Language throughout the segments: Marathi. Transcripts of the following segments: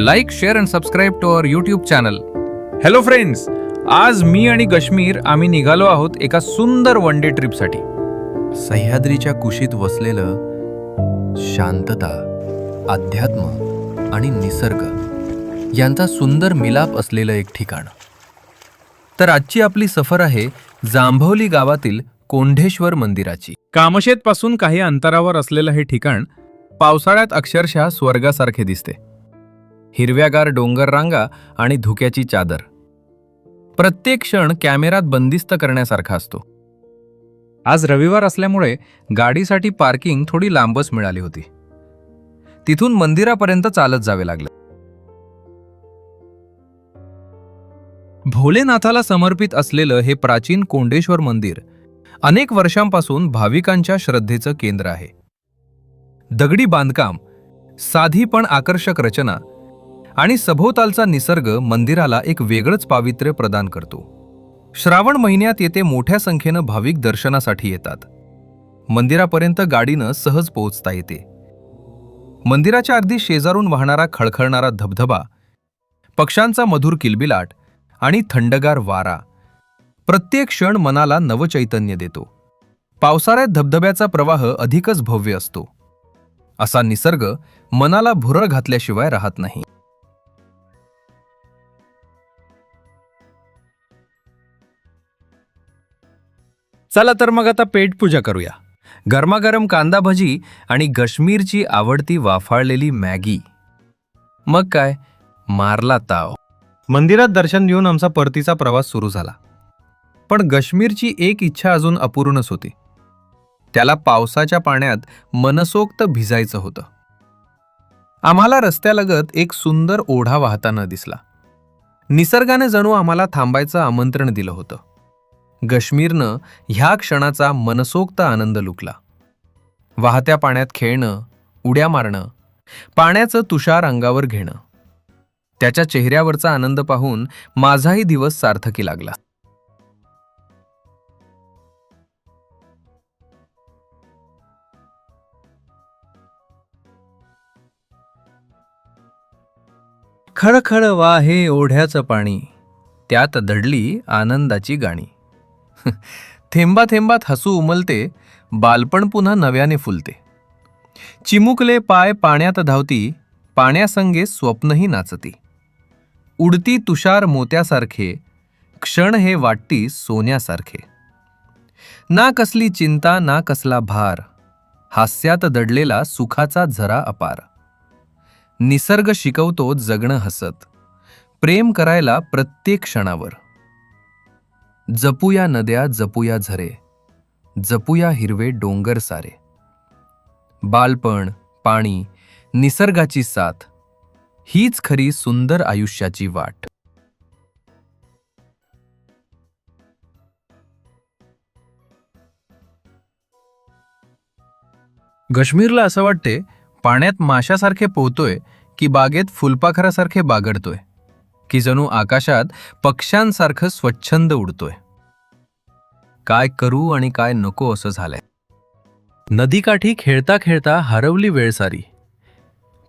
Like, share and subscribe to our YouTube channel. Hello friends, आज मी आणि कश्मीर आम्ही निघालो आहोत एका सुंदर वन डे ट्रिपसाठी. सह्याद्रीच्या कुशीत वसलेलं शांतता, अध्यात्म आणि निसर्ग यांचा सुंदर मिलाप असलेलं एक ठिकाण. तर आजची आपली सफर आहे जांभवली गावातील कोंढेश्वर मंदिराची. कामशेत पासून काही अंतरावर असलेलं हे ठिकाण पावसाळ्यात अक्षरशः स्वर्गासारखे दिसते. हिरव्यागार डोंगर रांगा आणि धुक्याची चादर. प्रत्येक क्षण कॅमेऱ्यात बंदिस्त करण्यासारखा असतो. आज रविवार असल्यामुळे गाडीसाठी पार्किंग थोडी लांबच मिळाली होती. तिथून मंदिरापर्यंत चालत जावे लागलं. भोलेनाथाला समर्पित असलेलं हे प्राचीन कोंढेश्वर मंदिर अनेक वर्षांपासून भाविकांच्या श्रद्धेचं केंद्र आहे. दगडी बांधकाम, साधी पण आकर्षक रचना आणि सभोवतालचा निसर्ग मंदिराला एक वेगळंच पावित्र्य प्रदान करतो. श्रावण महिन्यात येथे मोठ्या संख्येनं भाविक दर्शनासाठी येतात. मंदिरापर्यंत गाडीनं सहज पोहोचता येते. मंदिराच्या अगदी शेजारून वाहणारा खळखळणारा धबधबा, पक्ष्यांचा मधुर किलबिलाट आणि थंडगार वारा प्रत्येक क्षण मनाला नवचैतन्य देतो. पावसाळ्यात धबधब्याचा प्रवाह अधिकच भव्य असतो. असा निसर्ग मनाला भुरळ घातल्याशिवाय राहत नाही. चला तर मग आता पेटपूजा करूया. गरमागरम कांदा भजी आणि काश्मीरची आवडती वाफाळलेली मॅगी. मग काय, मारला ताव. मंदिरात दर्शन घेऊन आमचा परतीचा प्रवास सुरू झाला. पण काश्मीरची एक इच्छा अजून अपूर्णच होती. त्याला पावसाच्या पाण्यात मनसोक्त भिजायचं होतं. आम्हाला रस्त्यालगत एक सुंदर ओढा वाहताना दिसला. निसर्गाने जणू आम्हाला थांबायचं आमंत्रण दिलं होतं. काश्मीरनं ह्या क्षणाचा मनसोक्त आनंद लुटला. वाहत्या पाण्यात खेळणं, उड्या मारणं, पाण्याचं तुषार अंगावर घेणं, त्याच्या चेहऱ्यावरचा आनंद पाहून माझाही दिवस सार्थकी लागला. खळखळ वाहे ओढ्याचं पाणी, त्यात दडली आनंदाची गाणी. थेंबा थेंबात हसू उमलते, बालपण पुन्हा नव्याने फुलते. चिमुकले पाय पाण्यात धावती, पाण्यासंगे स्वप्नही नाचती. उडती तुषार मोत्यासारखे, क्षण हे वाटती सोन्यासारखे. ना कसली चिंता ना कसला भार, हास्यात दडलेला सुखाचा झरा अपार. निसर्ग शिकवतो जगणं हसत, प्रेम करायला प्रत्येक क्षणावर. जपूया नद्या, जपूया झरे, जपूया हिरवे डोंगर सारे. बालपण, पाणी, निसर्गाची साथ, हीच खरी सुंदर आयुष्याची वाट. काश्मीरला असं वाटते, पाण्यात माशासारखे पोहतोय की बागेत फुलपाखरासारखे बागडतोय, की जणू आकाशात पक्ष्यांसारखं स्वच्छंद उडतोय. काय करू आणि काय नको असं झालंय. नदीकाठी खेळता खेळता हरवली वेळ सारी.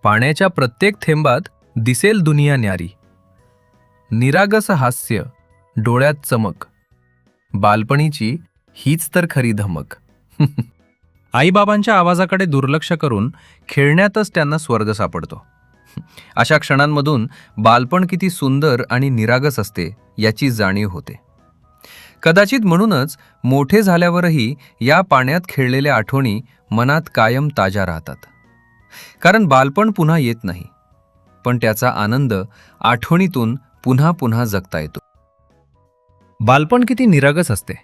पाण्याच्या प्रत्येक थेंबात दिसेल दुनिया न्यारी. निरागस हास्य, डोळ्यात चमक, बालपणीची हीच तर खरी धमक. आईबाबांच्या आवाजाकडे दुर्लक्ष करून खेळण्यातच त्यांना स्वर्ग सापडतो. अशा क्षणांमधून बालपण किती सुंदर आणि निरागस असते याची जाणीव होते. कदाचित म्हणूनच मोठे झाल्यावरही या पाण्यात खेळलेल्या आठवणी मनात कायम ताज्या राहतात. कारण बालपण पुन्हा येत नाही, पण त्याचा आनंद आठवणीतून पुन्हा पुन्हा जगता येतो. बालपण किती निरागस असते.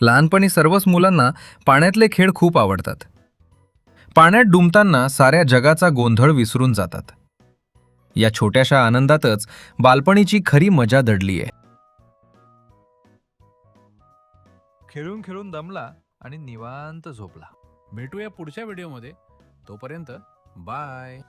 लहानपणी सर्वच मुलांना पाण्यातले खेळ खूप आवडतात. पाण्यात डुंबताना साऱ्या जगाचा गोंधळ विसरून जातात. या छोट्याशा आनंदातच बालपणीची खरी मजा दडली आहे. खेळून खेळून दमला आणि निवांत झोपला. भेटूया पुढच्या व्हिडिओमध्ये. तोपर्यंत बाय.